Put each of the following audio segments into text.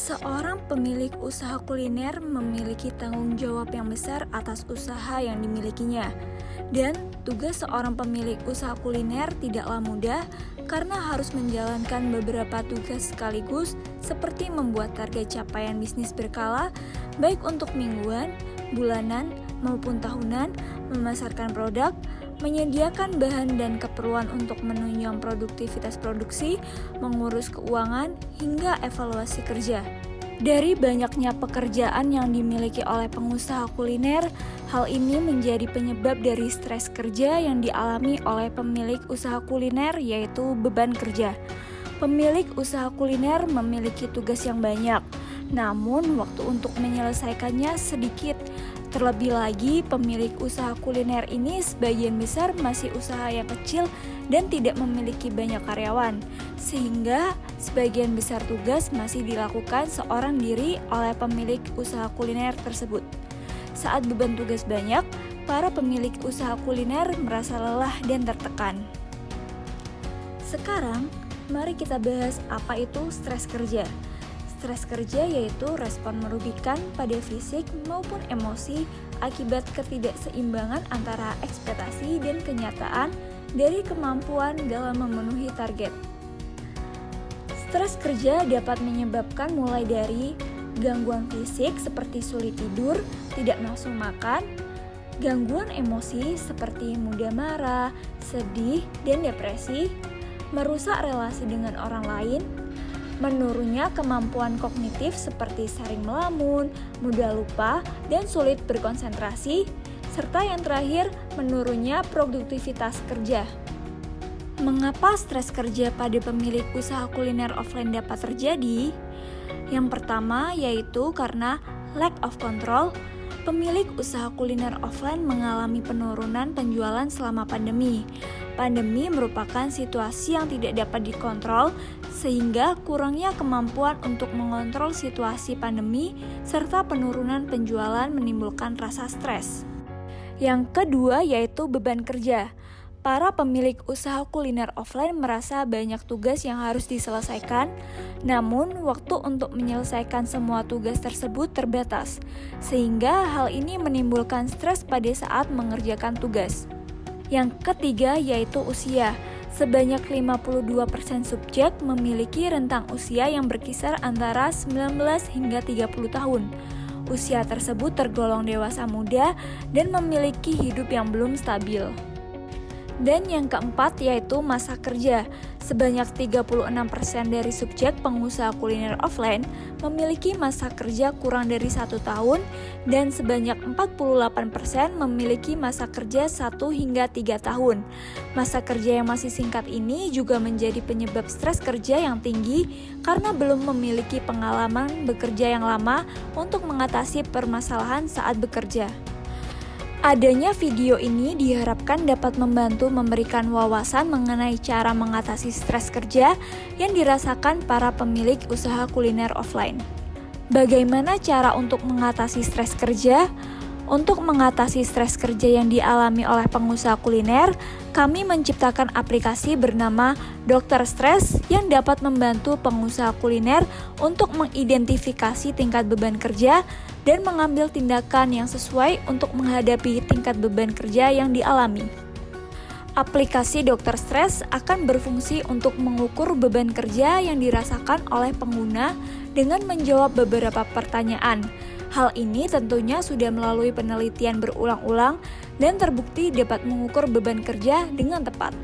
Seorang pemilik usaha kuliner memiliki tanggung jawab yang besar atas usaha yang dimilikinya. Dan tugas seorang pemilik usaha kuliner tidaklah mudah karena harus menjalankan beberapa tugas sekaligus seperti membuat target capaian bisnis berkala, baik untuk mingguan, bulanan, maupun tahunan, memasarkan produk, menyediakan bahan dan keperluan untuk menunjang produktivitas produksi, mengurus keuangan, hingga evaluasi kerja. Dari banyaknya pekerjaan yang dimiliki oleh pengusaha kuliner, hal ini menjadi penyebab dari stres kerja yang dialami oleh pemilik usaha kuliner, yaitu beban kerja. Pemilik usaha kuliner memiliki tugas yang banyak, namun waktu untuk menyelesaikannya sedikit. Terlebih lagi, pemilik usaha kuliner ini sebagian besar masih usaha yang kecil dan tidak memiliki banyak karyawan, sehingga sebagian besar tugas masih dilakukan seorang diri oleh pemilik usaha kuliner tersebut. Saat beban tugas banyak, para pemilik usaha kuliner merasa lelah dan tertekan. Sekarang, mari kita bahas apa itu stres kerja. Stres kerja yaitu respon merugikan pada fisik maupun emosi akibat ketidakseimbangan antara ekspektasi dan kenyataan dari kemampuan dalam memenuhi target. Stres kerja dapat menyebabkan mulai dari gangguan fisik seperti sulit tidur, tidak nafsu makan, gangguan emosi seperti mudah marah, sedih, dan depresi, merusak relasi dengan orang lain, menurunnya kemampuan kognitif seperti sering melamun, mudah lupa, dan sulit berkonsentrasi, serta yang terakhir, menurunnya produktivitas kerja. Mengapa stres kerja pada pemilik usaha kuliner offline dapat terjadi? Yang pertama yaitu karena lack of control. Pemilik usaha kuliner offline mengalami penurunan penjualan selama pandemi. Pandemi merupakan situasi yang tidak dapat dikontrol, sehingga kurangnya kemampuan untuk mengontrol situasi pandemi serta penurunan penjualan menimbulkan rasa stres. Yang kedua yaitu beban kerja. Para pemilik usaha kuliner offline merasa banyak tugas yang harus diselesaikan, namun waktu untuk menyelesaikan semua tugas tersebut terbatas, sehingga hal ini menimbulkan stres pada saat mengerjakan tugas. Yang ketiga yaitu usia. Sebanyak 52% subjek memiliki rentang usia yang berkisar antara 19 hingga 30 tahun. Usia tersebut tergolong dewasa muda dan memiliki hidup yang belum stabil. Dan yang keempat yaitu masa kerja. Sebanyak 36% dari subjek pengusaha kuliner offline memiliki masa kerja kurang dari 1 tahun dan sebanyak 48% memiliki masa kerja 1 hingga 3 tahun. Masa kerja yang masih singkat ini juga menjadi penyebab stres kerja yang tinggi karena belum memiliki pengalaman bekerja yang lama untuk mengatasi permasalahan saat bekerja. Adanya video ini diharapkan dapat membantu memberikan wawasan mengenai cara mengatasi stres kerja yang dirasakan para pemilik usaha kuliner offline. Bagaimana cara untuk mengatasi stres kerja? Untuk mengatasi stres kerja yang dialami oleh pengusaha kuliner, kami menciptakan aplikasi bernama Dokter Stres yang dapat membantu pengusaha kuliner untuk mengidentifikasi tingkat beban kerja dan mengambil tindakan yang sesuai untuk menghadapi tingkat beban kerja yang dialami. Aplikasi Dokter Stres akan berfungsi untuk mengukur beban kerja yang dirasakan oleh pengguna dengan menjawab beberapa pertanyaan. Hal ini tentunya sudah melalui penelitian berulang-ulang dan terbukti dapat mengukur beban kerja dengan tepat.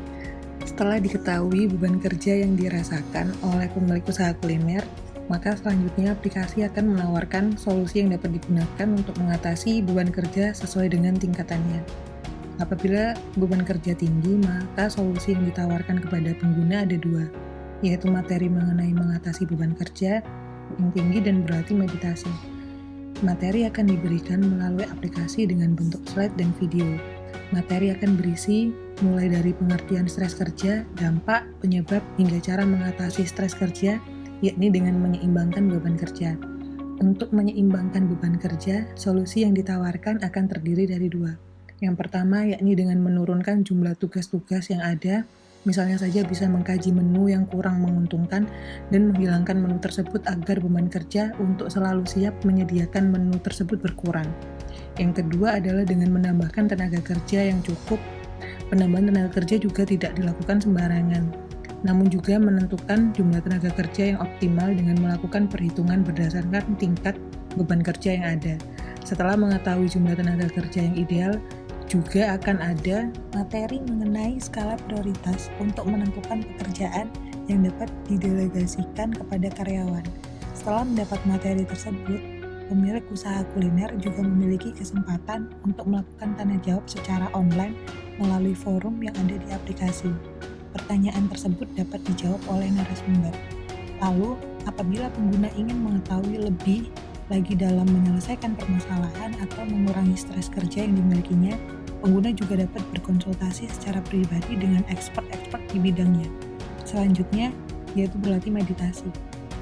Setelah diketahui beban kerja yang dirasakan oleh pemilik usaha kuliner, maka selanjutnya aplikasi akan menawarkan solusi yang dapat digunakan untuk mengatasi beban kerja sesuai dengan tingkatannya. Apabila beban kerja tinggi, maka solusi yang ditawarkan kepada pengguna ada 2, yaitu materi mengenai mengatasi beban kerja yang tinggi dan berarti meditasi. Materi akan diberikan melalui aplikasi dengan bentuk slide dan video. Materi akan berisi mulai dari pengertian stres kerja, dampak, penyebab, hingga cara mengatasi stres kerja, yakni dengan menyeimbangkan beban kerja. Untuk menyeimbangkan beban kerja, solusi yang ditawarkan akan terdiri dari 2. Yang pertama yakni dengan menurunkan jumlah tugas-tugas yang ada Misalnya saja bisa mengkaji menu yang kurang menguntungkan dan menghilangkan menu tersebut agar beban kerja untuk selalu siap menyediakan menu tersebut berkurang. Yang kedua adalah dengan menambahkan tenaga kerja yang cukup. Penambahan tenaga kerja juga tidak dilakukan sembarangan, namun juga menentukan jumlah tenaga kerja yang optimal dengan melakukan perhitungan berdasarkan tingkat beban kerja yang ada. Setelah mengetahui jumlah tenaga kerja yang ideal, juga akan ada materi mengenai skala prioritas untuk menentukan pekerjaan yang dapat didelegasikan kepada karyawan. Setelah mendapat materi tersebut, pemilik usaha kuliner juga memiliki kesempatan untuk melakukan tanya jawab secara online melalui forum yang ada di aplikasi. Pertanyaan tersebut dapat dijawab oleh narasumber. Lalu, apabila pengguna ingin mengetahui lebih lagi dalam menyelesaikan permasalahan atau mengurangi stres kerja yang dimilikinya, pengguna juga dapat berkonsultasi secara pribadi dengan expert-expert di bidangnya. Selanjutnya, yaitu berlatih meditasi.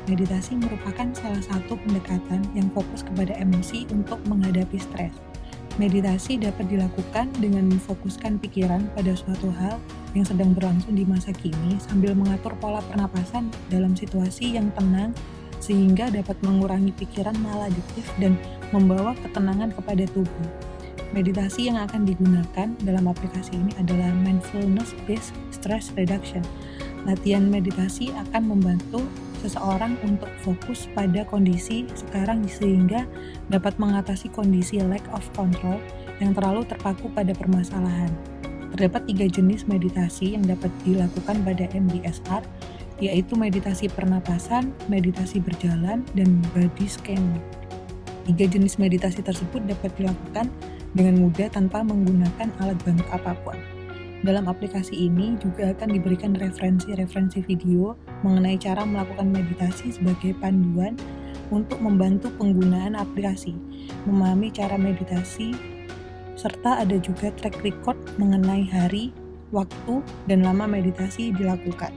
Meditasi merupakan salah satu pendekatan yang fokus kepada emosi untuk menghadapi stres. Meditasi dapat dilakukan dengan memfokuskan pikiran pada suatu hal yang sedang berlangsung di masa kini sambil mengatur pola pernapasan dalam situasi yang tenang sehingga dapat mengurangi pikiran maladiktif dan membawa ketenangan kepada tubuh. Meditasi yang akan digunakan dalam aplikasi ini adalah Mindfulness-Based Stress Reduction. Latihan meditasi akan membantu seseorang untuk fokus pada kondisi sekarang sehingga dapat mengatasi kondisi lack of control yang terlalu terpaku pada permasalahan. Terdapat 3 jenis meditasi yang dapat dilakukan pada MBSR, yaitu meditasi pernapasan, meditasi berjalan, dan body scanning. 3 jenis meditasi tersebut dapat dilakukan dengan mudah tanpa menggunakan alat bantu apapun. Dalam aplikasi ini juga akan diberikan referensi-referensi video mengenai cara melakukan meditasi sebagai panduan untuk membantu penggunaan aplikasi, memahami cara meditasi, serta ada juga track record mengenai hari, waktu, dan lama meditasi dilakukan.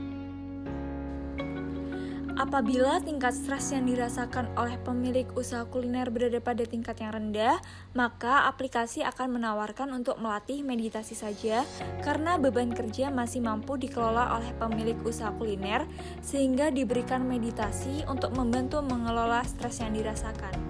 Apabila tingkat stres yang dirasakan oleh pemilik usaha kuliner berada pada tingkat yang rendah, maka aplikasi akan menawarkan untuk melatih meditasi saja karena beban kerja masih mampu dikelola oleh pemilik usaha kuliner sehingga diberikan meditasi untuk membantu mengelola stres yang dirasakan.